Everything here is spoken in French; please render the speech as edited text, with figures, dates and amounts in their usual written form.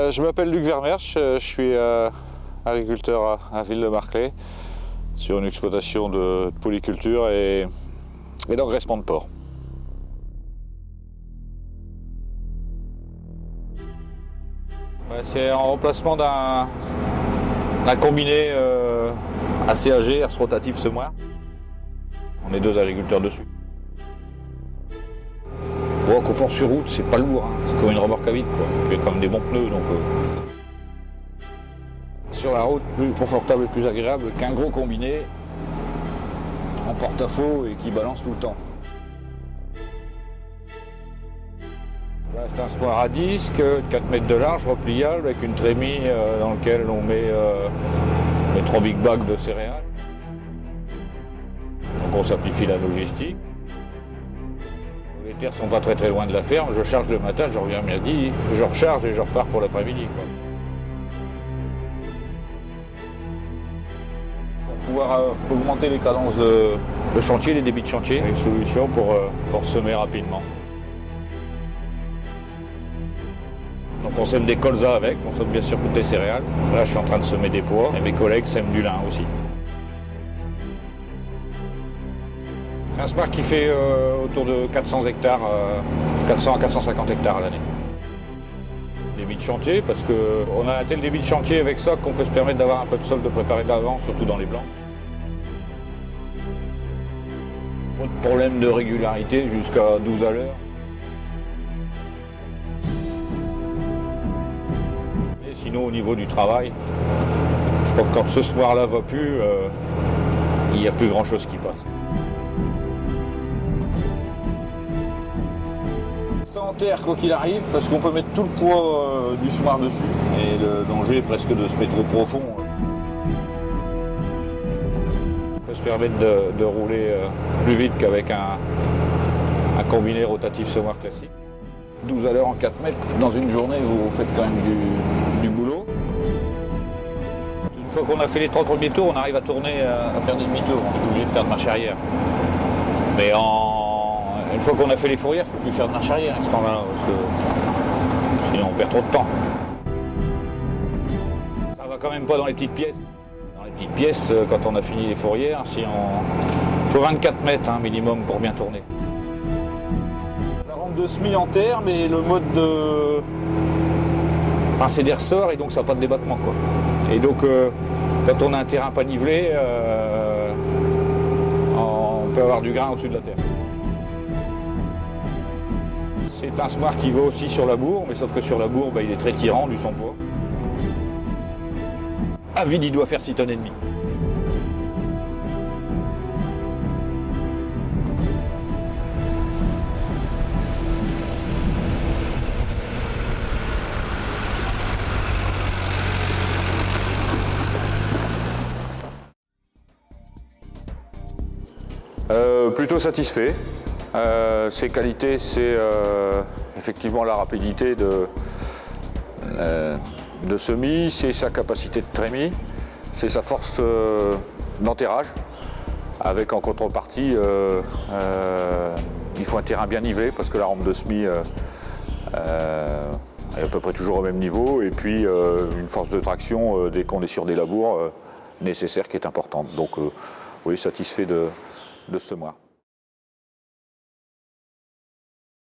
Je m'appelle Luc Vermersch, je suis agriculteur à Ville-de-Marclay sur une exploitation de polyculture et d'engraissement de porc. C'est en remplacement d'un combiné assez âgé, herse rotative semoir. On est deux agriculteurs dessus. Bon, confort sur route, c'est pas lourd, hein. C'est comme une remorque à vide, quoi. Il y a quand même des bons pneus, donc sur la route, plus confortable et plus agréable qu'un gros combiné en porte-à-faux et qui balance tout le temps. Là, c'est un semoir à disque de 4 mètres de large, repliable, avec une trémie dans laquelle on met les 3 big bags de céréales. Donc on simplifie la logistique. Les terres sont pas très loin de la ferme, je charge le matin, je reviens midi, je recharge et je repars pour l'après-midi. Pour pouvoir augmenter les cadences de chantier, les débits de chantier, une solution pour semer rapidement. Donc on sème des colzas avec, on sème bien sûr toutes les céréales. Là je suis en train de semer des pois et mes collègues sèment du lin aussi. C'est un semoir qui fait autour de 400 hectares, 400 à 450 hectares à l'année. Débit de chantier, parce qu'on a un tel débit de chantier avec ça qu'on peut se permettre d'avoir un peu de sol de préparer d'avance, surtout dans les blancs. Pas de problème de régularité jusqu'à 12 à l'heure. Et sinon au niveau du travail, je crois que quand ce semoir-là va plus, il n'y a plus grand chose qui passe. Sans terre quoi qu'il arrive, parce qu'on peut mettre tout le poids du semoir dessus. Et le danger est presque de se mettre trop profond. Ça peut se permettre de rouler plus vite qu'avec un combiné rotatif semoir classique. 12 à l'heure en 4 mètres, dans une journée vous faites quand même du boulot. Une fois qu'on a fait les 3 premiers tours, on arrive à tourner, à faire des demi-tours. On est obligé de faire de marche arrière. Mais une fois qu'on a fait les fourrières, il ne faut plus faire de marche arrière à ce moment-là, parce que sinon on perd trop de temps. Ça va quand même pas dans les petites pièces. Dans les petites pièces, quand on a fini les fourrières, il faut 24 mètres minimum pour bien tourner. La rampe de semis en terre, mais le mode de... Enfin, c'est des ressorts et donc ça n'a pas de débattement, quoi. Et donc quand on a un terrain pas nivelé, on peut avoir du grain au-dessus de la terre. C'est un semoir qui va aussi sur la bourre, mais sauf que sur la bourre, il est très tirant du son poids. À vide, il doit faire 6 tonnes et demie. Plutôt satisfait. Ses qualités, c'est effectivement la rapidité de semis, c'est sa capacité de trémie, c'est sa force d'enterrage, avec en contrepartie, il faut un terrain bien nivelé parce que la rampe de semis est à peu près toujours au même niveau, et puis une force de traction dès qu'on est sur des labours nécessaires qui est importante. Donc oui, satisfait de ce semoir.